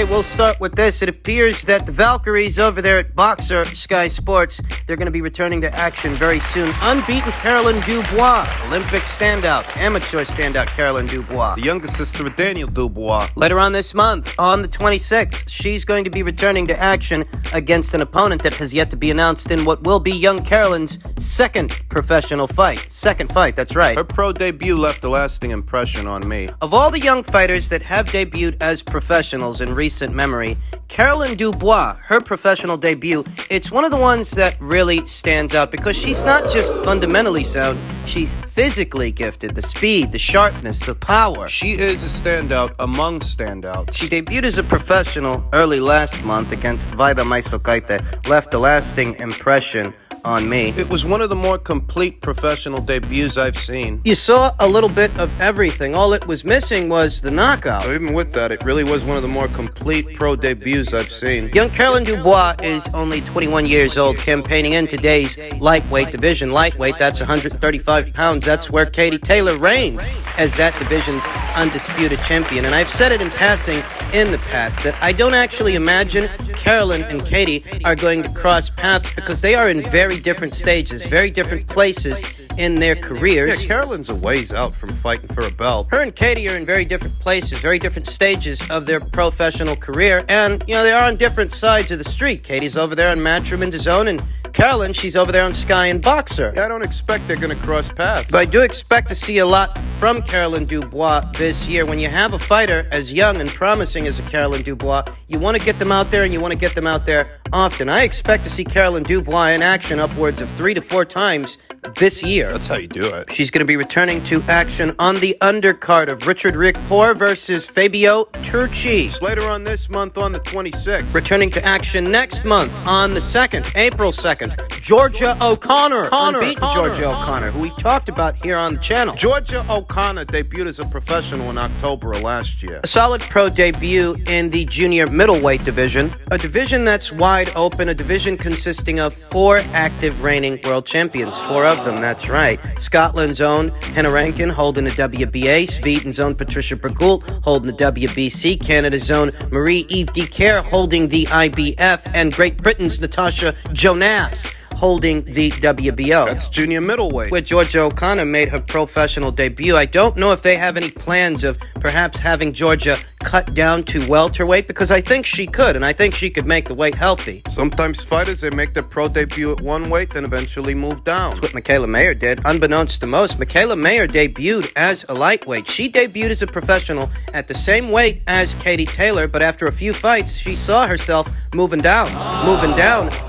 Okay, we'll start with this. It appears that the Valkyries over there at Boxer Sky Sports, they're going to be returning to action very soon. Unbeaten Carolyn Dubois, Olympic standout, amateur standout Carolyn Dubois. The younger sister of Daniel Dubois. Later on this month, on the 26th, she's going to be returning to action against an opponent that has yet to be announced in what will be young Carolyn's second professional fight. Second fight, that's right. Her pro debut left a lasting impression on me. Of all the young fighters that have debuted as professionals in recent memory, Carolyn Dubois, her professional debut, it's one of the ones that really stands out because she's not just fundamentally sound, she's physically gifted. The speed, the sharpness, the power. She is a standout among standouts. She debuted as a professional early last month against Vaida Maisokaite, left a lasting impression on me. It was one of the more complete professional debuts I've seen. You saw a little bit of everything. All it was missing was the knockout. Even with that, it really was one of the more complete pro debuts I've seen. Young Carolyn Dubois is only 21 years old, campaigning in today's lightweight division. Lightweight, that's 135 pounds. That's where Katie Taylor reigns as that division's undisputed champion. And I've said it in passing in the past that I don't actually imagine Carolyn and Katie are going to cross paths because they are in very different stages, very different places in their careers. Yeah, Carolyn's a ways out from fighting for a belt. Her and Katie are in very different places, very different stages of their professional career, and, they are on different sides of the street. Katie's over there on Matchroom and DAZN, and Carolyn, she's over there on Sky and Boxer. I don't expect they're going to cross paths. But I do expect to see a lot from Carolyn Dubois this year. When you have a fighter as young and promising as a Carolyn Dubois, you want to get them out there, and you want to get them out there often. I expect to see Carolyn Dubois in action upwards of 3 to 4 times this year. That's how you do it. She's going to be returning to action on the undercard of Richard Rickpour versus Fabio Turchi. It's later on this month on the 26th. Returning to action next month on the 2nd, April 2nd, Georgia O'Connor. Unbeaten Georgia O'Connor, who we've talked about here on the channel. Georgia O'Connor debuted as a professional in October of last year. A solid pro debut in the junior middleweight division, a division that's wide open, a division consisting of 4 active reigning world champions. 4 of them, that's right. Scotland's own Henna Rankin holding the WBA, Sweden's own Patricia Bergult holding the WBC, Canada's own Marie-Eve Dicaire holding the IBF, and Great Britain's Natasha Jonas holding the WBO. That's junior middleweight, where Georgia O'Connor made her professional debut. I don't know if they have any plans of perhaps having Georgia cut down to welterweight, because I think she could, and I think she could make the weight healthy. Sometimes fighters, they make their pro debut at one weight, then eventually move down. That's what Michaela Mayer did. Unbeknownst to most, Michaela Mayer debuted as a lightweight. She debuted as a professional at the same weight as Katie Taylor, but after a few fights, she saw herself moving down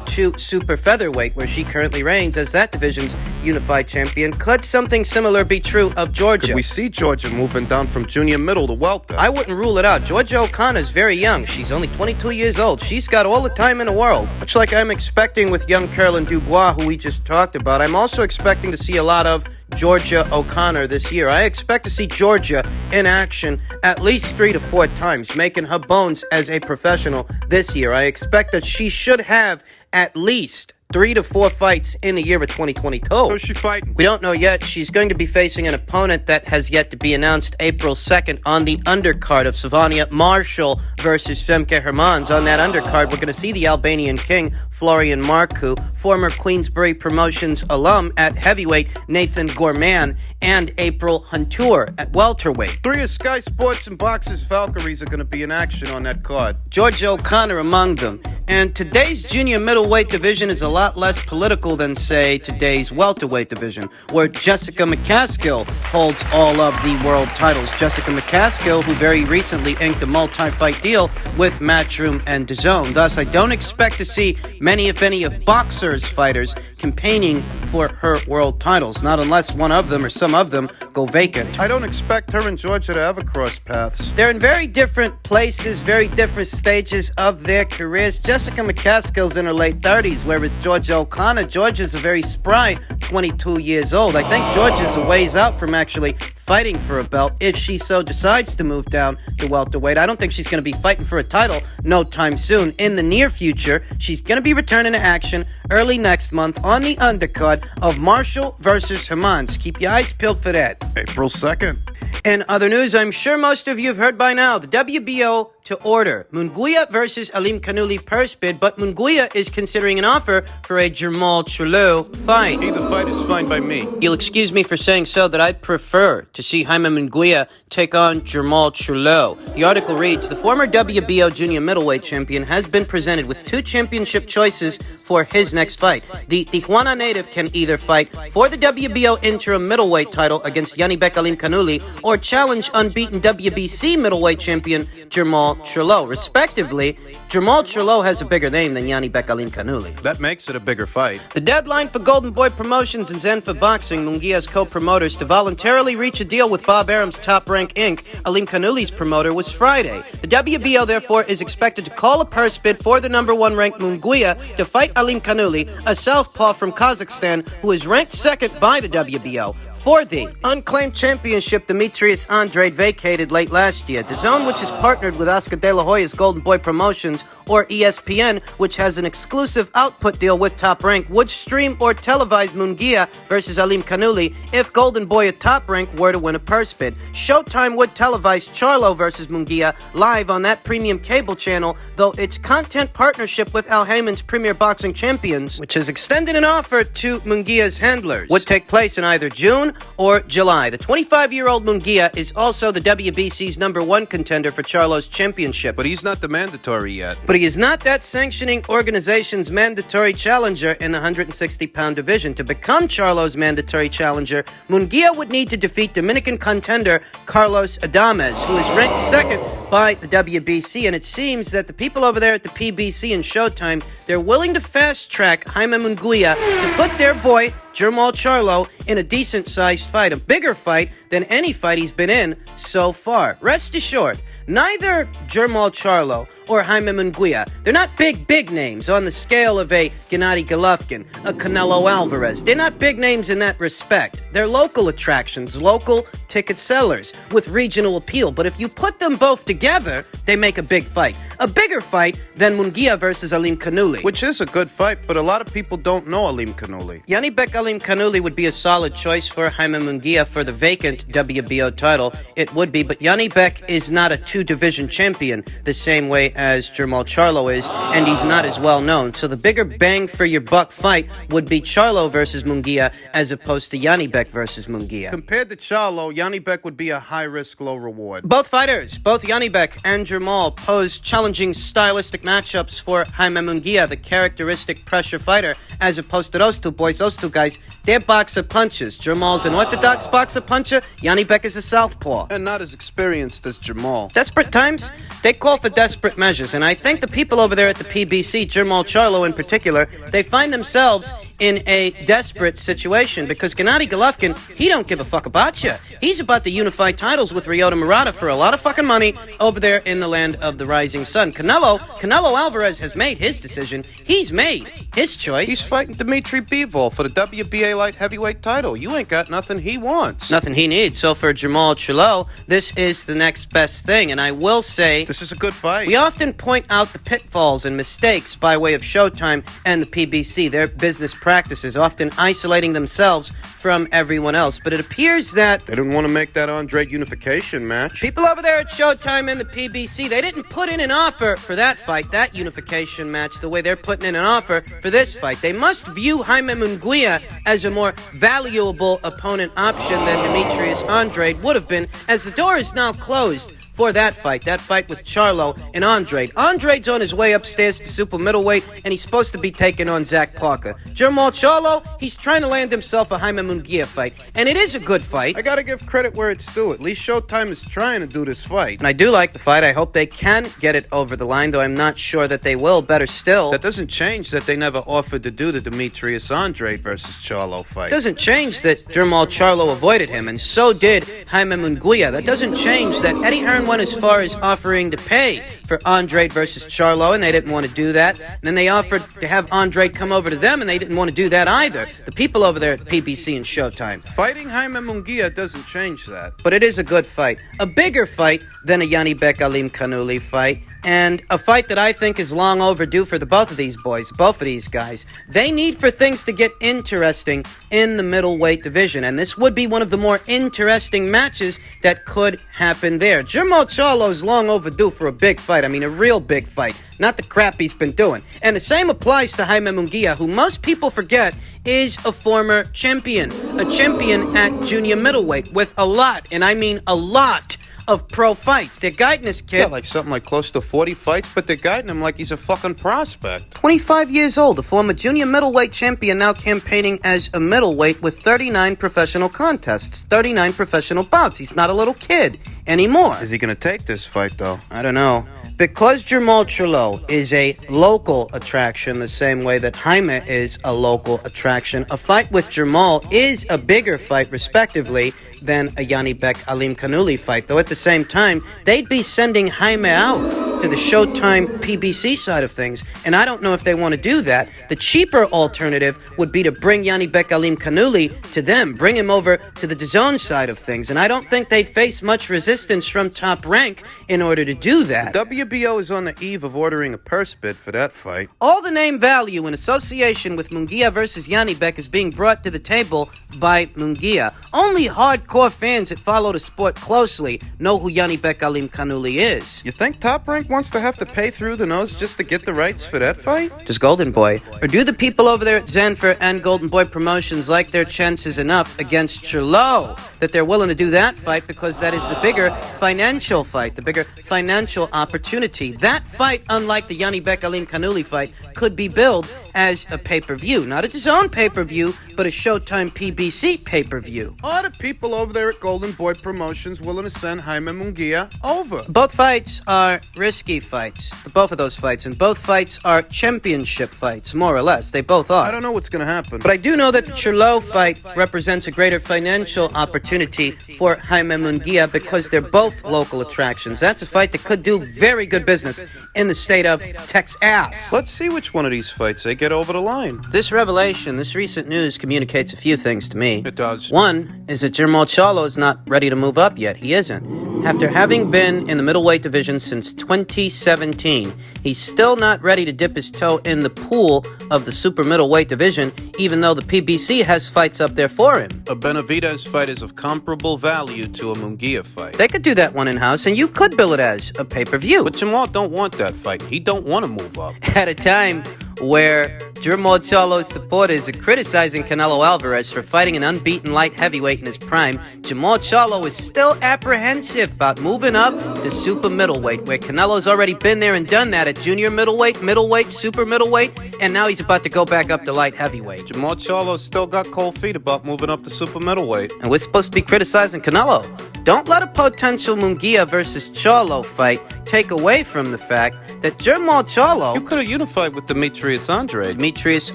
to super featherweight, where she currently reigns as that division's unified champion. Could something similar be true of Georgia? Could we see Georgia moving down from junior middle to welter? I wouldn't rule it out. Georgia O'Connor is very young. She's only 22 years old. She's got all the time in the world. Much like I'm expecting with young Carolyn Dubois, who we just talked about, I'm also expecting to see a lot of Georgia O'Connor this year. I expect to see Georgia in action at least 3 to 4 times, making her bones as a professional this year. I expect that she should have at least 3 to 4 fights in the year of 2022. Who's she fighting? We don't know yet. She's going to be facing an opponent that has yet to be announced April 2nd on the undercard of Savania Marshall versus Femke Hermans. On that undercard, we're going to see the Albanian king, Florian Marcu, former Queensbury Promotions alum at heavyweight, Nathan Gorman, and April Huntour at welterweight. 3 of Sky Sports and Boxers Valkyries are going to be in action on that card. Georgia O'Connor among them. And today's junior middleweight division is a lot less political than, say, today's welterweight division, where Jessica McCaskill holds all of the world titles. Jessica McCaskill, who very recently inked a multi-fight deal with Matchroom and DAZN. Thus, I don't expect to see many, if any, of Boxer's fighters campaigning for her world titles, not unless one of them or some of them go vacant. I don't expect her and Georgia to ever cross paths. They're in very different places, very different stages of their careers. Jessica McCaskill's in her late 30s, whereas Georgia O'Connor, Georgia's a very spry 22 years old. I think Georgia's a ways out from actually fighting for a belt if she so decides to move down to welterweight. I don't think she's going to be fighting for a title no time soon. In the near future, she's going to be returning to action early next month on the undercard of Marshall versus Hermans. Keep your eyes peeled for that. April 2nd. In other news, I'm sure most of you have heard by now, the WBO to order. Munguia versus Alim Kanuli purse bid, but Munguia is considering an offer for a Charlo fight. Either fight is fine by me. You'll excuse me for saying so that I'd prefer to see Jaime Munguia take on Charlo. The article reads, the former WBO junior middleweight champion has been presented with two championship choices for his next fight. The Tijuana native can either fight for the WBO interim middleweight title against Janibek Alim Kanuli or challenge unbeaten WBC middleweight champion Charlo. Respectively, Charlo has a bigger name than Janibek Alim Kanuli. That makes it a bigger fight. The deadline for Golden Boy Promotions and Zenfa Boxing, Munguia's co-promoters, to voluntarily reach a deal with Bob Arum's Top Rank Inc., Alim Kanuli's promoter, was Friday. The WBO, therefore, is expected to call a purse bid for the number one ranked Munguia to fight Alim Kanuli, a southpaw from Kazakhstan who is ranked second by the WBO. For the unclaimed championship Demetrius Andrade vacated late last year, DAZN, which is partnered with Oscar De La Hoya's Golden Boy Promotions, or ESPN, which has an exclusive output deal with Top Rank, would stream or televise Munguia versus Alim Kanuli if Golden Boy at Top Rank were to win a purse bid. Showtime would televise Charlo versus Munguia live on that premium cable channel, though its content partnership with Al Haymon's Premier Boxing Champions, which has extended an offer to Munguia's handlers, would take place in either June or July. The 25-year-old Munguia is also the WBC's number one contender for Charlo's championship. But he's not the mandatory yet. But he is not that sanctioning organization's mandatory challenger in the 160-pound division. To become Charlo's mandatory challenger, Munguia would need to defeat Dominican contender Carlos Adames, who is ranked second by the WBC, and it seems that the people over there at the PBC and Showtime, they're willing to fast-track Jaime Munguia to put their boy Charlo in a decent-sized fight, a bigger fight than any fight he's been in so far. Rest assured, neither Charlo or Jaime Munguia, they're not big names on the scale of a Gennady Golovkin, a Canelo Alvarez. They're not big names in that respect. They're local attractions, local ticket sellers with regional appeal. But if you put them both together, they make a big fight. A bigger fight than Munguia versus Alim Kanuli. Which is a good fight, but a lot of people don't know Alim Kanuli. Janibek Alim Kanuli would be a solid choice for Jaime Munguia for the vacant WBO title. It would be, but Janibek is not a two-division champion the same way as Charlo is, and he's not as well known. So the bigger bang for your buck fight would be Charlo versus Munguia as opposed to Janibek versus Munguia. Compared to Charlo, Janibek would be a high-risk, low-reward. Both fighters, both Janibek and Jamal, pose challenging stylistic matchups for Jaime Munguia, the characteristic pressure fighter, as opposed to those two boys, those two guys. They're boxer punchers. Jamal's an orthodox boxer puncher. Janibek is a southpaw. And not as experienced as Jamal. Desperate times, they call for desperate measures, and I think the people over there at the PBC, Charlo in particular, they find themselves in a desperate situation because Gennady Golovkin, he don't give a fuck about you. He's about to unify titles with Ryota Murata for a lot of fucking money over there in the land of the rising sun. Canelo Alvarez has made his decision. He's made his choice. He's fighting Dimitri Bivol for the WBA light heavyweight title. You ain't got nothing he wants. Nothing he needs. So for Charlo, this is the next best thing. And I will say, this is a good fight. We often point out the pitfalls and mistakes by way of Showtime and the PBC, their business practices, often isolating themselves from everyone else. But it appears that they didn't want to make that Andrade unification match. People over there at Showtime and the PBC, they didn't put in an offer for that fight, that unification match, the way they're putting in an offer for this fight. They must view Jaime Munguia as a more valuable opponent option than Demetrius Andrade would have been, as the door is now closed for that fight with Charlo and Andrade. Andrade's on his way upstairs to super middleweight, and he's supposed to be taking on Zach Parker. Charlo, he's trying to land himself a Jaime Munguia fight, and it is a good fight. I gotta give credit where it's due. At least Showtime is trying to do this fight. And I do like the fight. I hope they can get it over the line, though I'm not sure that they will. Better still, that doesn't change that they never offered to do the Demetrius Andrade versus Charlo fight. Doesn't change that Charlo avoided him, and so did Jaime Munguia. That doesn't change that Eddie Hearn went as far as offering to pay for Andrade versus Charlo, and they didn't want to do that. And then they offered to have Andrade come over to them, and they didn't want to do that either. The people over there at PBC and Showtime. Fighting Jaime Munguia doesn't change that. But it is a good fight. A bigger fight than a Janibek Alim Kanuli fight. And a fight that I think is long overdue for the both of these guys. They need for things to get interesting in the middleweight division, and this would be one of the more interesting matches that could happen there. Jermall Charlo's long overdue for a big fight. I mean, a real big fight, not the crap he's been doing. And the same applies to Jaime Munguia, who most people forget is a former champion. A champion at junior middleweight with a lot, and I mean a lot, of pro fights. They're guiding this kid. Yeah, like something like close to 40 fights, but they're guiding him like he's a fucking prospect. 25 years old, a former junior middleweight champion now campaigning as a middleweight with 39 professional contests, 39 professional bouts. He's not a little kid anymore. Is he gonna take this fight, though? I don't know. Because Jermall Charlo is a local attraction the same way that Jaime is a local attraction, a fight with Jermall is a bigger fight, respectively, than a Janibek Alim Kanuli fight. Though at the same time, they'd be sending Jaime out to the Showtime PBC side of things, and I don't know if they want to do that. The cheaper alternative would be to bring Janibek Alim Kanuli to them, bring him over to the DAZN side of things, and I don't think they'd face much resistance from Top Rank in order to do that. The WBO is on the eve of ordering a purse bid for that fight. All the name value in association with Munguia versus Janibek is being brought to the table by Munguia. Only hardcore fans that follow the sport closely know who Janibek Alim Kanuli is. You think Top Rank wants to have to pay through the nose just to get the rights for that fight? Does Golden Boy, or do the people over there at Zanfer and Golden Boy Promotions like their chances enough against Charlo that they're willing to do that fight because that is the bigger financial fight, the bigger financial opportunity? That fight, unlike the Janibek Alim Kanuli fight, could be billed as a pay-per-view. Not a DAZN pay-per-view, but a Showtime PBC pay-per-view. Are the people over there at Golden Boy Promotions willing to send Jaime Munguia over? Both fights are risky fights. Both of those fights. And both fights are championship fights, more or less. They both are. I don't know what's going to happen. But I do know that the Charlo fight represents a greater financial opportunity for Jaime Munguia because they're both local attractions. That's a fight that could do very good business in the state of Texas. Let's see which one of these fights they get over the line. This revelation, this recent news communicates a few things to me. It does. One is that Jermall Charlo is not ready to move up yet. He isn't. After having been in the middleweight division since 2017, he's still not ready to dip his toe in the pool of the super middleweight division, even though the PBC has fights up there for him. A Benavidez fight is of comparable value to a Munguia fight. They could do that one in-house, and you could bill it as a pay-per-view. But Jamal don't want that fight. He don't want to move up. At a time where Jermall Charlo's supporters are criticizing Canelo Alvarez for fighting an unbeaten light heavyweight in his prime, Jermall Charlo is still apprehensive about moving up to super middleweight, where Canelo's already been there and done that at junior middleweight, super middleweight, and now he's about to go back up to light heavyweight. Jamal Charlo's still got cold feet about moving up to super middleweight. And we're supposed to be criticizing Canelo. Don't let a potential Munguia versus Charlo fight take away from the fact that Jermall Charlo... You could have unified with Demetrius Andrade. Demetrius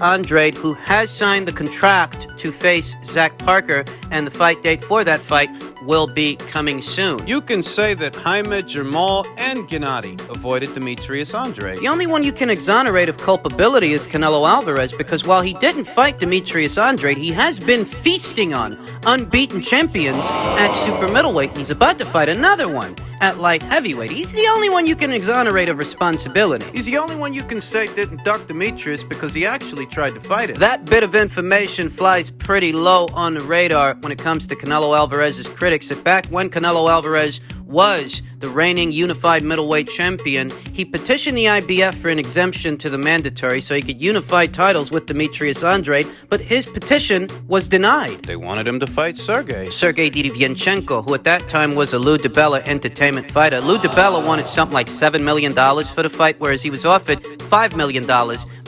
Andrade, who has signed the contract to face Zach Parker, and the fight date for that fight will be coming soon. You can say that Jaime, Jermall, and Gennady avoided Demetrius Andrade. The only one you can exonerate of culpability is Canelo Alvarez, because while he didn't fight Demetrius Andrade, he has been feasting on unbeaten champions at super middleweight, and he's about to fight another one at light heavyweight. He's the only one you can exonerate of responsibility. He's the only one you can say didn't duck Demetrius because he actually tried to fight him. That bit of information flies pretty low on the radar when it comes to Canelo Alvarez's critics. That back when Canelo Alvarez was the reigning unified middleweight champion, he petitioned the IBF for an exemption to the mandatory so he could unify titles with Demetrius Andrade, but his petition was denied. They wanted him to fight Sergey Derevyanchenko, who at that time was a Lou DiBella entertainment fighter. Lou DiBella wanted something like $7 million for the fight, whereas he was offered $5 million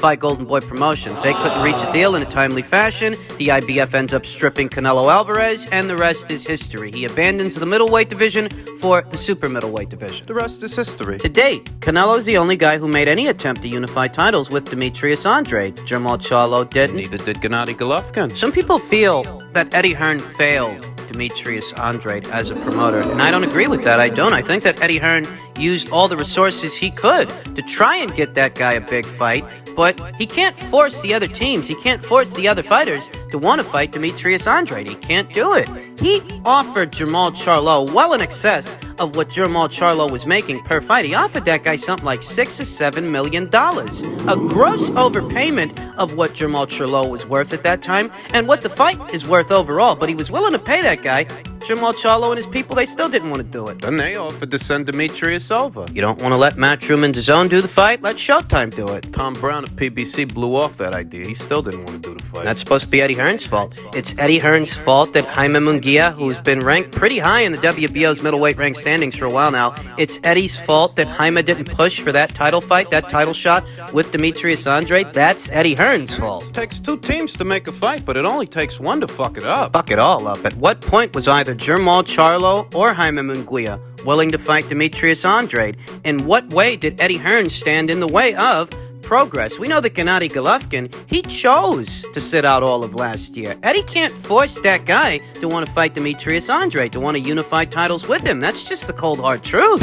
by Golden Boy Promotions. They couldn't reach a deal in a timely fashion. The IBF ends up stripping Canelo Alvarez, and the rest is history. He abandons the middleweight division for the super middleweight division. The rest is history. To date, Canelo's the only guy who made any attempt to unify titles with Demetrius Andrade. Jermall Charlo didn't. Neither did Gennady Golovkin. Some people feel that Eddie Hearn failed Demetrius Andrade as a promoter, and I don't agree with that. I don't. I think that Eddie Hearn used all the resources he could to try and get that guy a big fight, but he can't force the other teams, he can't force the other fighters to want to fight Demetrius Andrade. He can't do it. He offered Jermall Charlo well in excess of what Jermall Charlo was making per fight. He offered that guy something like $6 or $7 million. A gross overpayment of what Jermall Charlo was worth at that time and what the fight is worth overall. But he was willing to pay that guy. Jermall Charlo and his people, they still didn't want to do it. Then they offered to send Demetrius over. You don't want to let Matchroom and DAZN do the fight? Let Showtime do it. Tom Brown of PBC blew off that idea. He still didn't want to do the fight. That's supposed to be Eddie Hearn's fault. It's Eddie Hearn's fault that Jaime Munguia, who's been ranked pretty high in the WBO's middleweight rank standings for a while now, it's Eddie's fault that Jaime didn't push for that title fight, that title shot with Demetrius Andrade. That's Eddie Hearn's fault. It takes two teams to make a fight, but it only takes one to fuck it up. Fuck it all up. At what point was either Jermall Charlo or Jaime Munguia willing to fight Demetrius Andrade? In what way did Eddie Hearn stand in the way of progress? We know that Gennady Golovkin, he chose to sit out all of last year. Eddie can't force that guy to want to fight Demetrius Andrade, to want to unify titles with him. That's just the cold hard truth.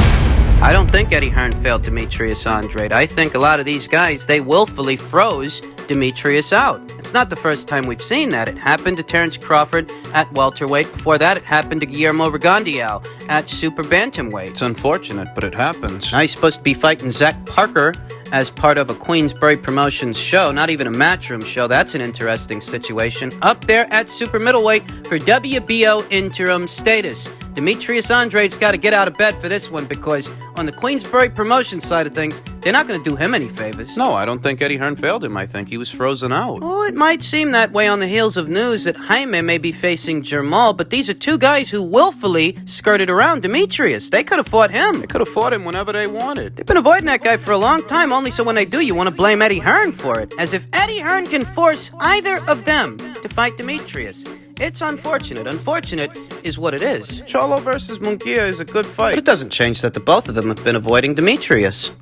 I don't think Eddie Hearn failed Demetrius Andrade. I think a lot of these guys, they willfully froze Demetrius out. It's not the first time we've seen that. It happened to Terrence Crawford at welterweight. Before that, it happened to Guillermo Rigondeaux at super bantamweight. It's unfortunate, but it happens. Now he's supposed to be fighting Zach Parker as part of a Queensberry Promotions show, not even a Matchroom show. That's an interesting situation. Up there at super middleweight for WBO interim status. Demetrius Andrade's got to get out of bed for this one because on the Queensberry Promotions side of things, they're not going to do him any favors. No, I don't think Eddie Hearn failed him. I think he was frozen out. Oh, it might seem that way on the heels of news that Jaime may be facing Jermall, but these are two guys who willfully skirted around Demetrius. They could have fought him. They could have fought him whenever they wanted. They've been avoiding that guy for a long time, only so when they do, you want to blame Eddie Hearn for it. As if Eddie Hearn can force either of them to fight Demetrius. It's unfortunate. Unfortunate is what it is. Charlo versus Munguia is a good fight. But it doesn't change that the both of them have been avoiding Demetrius.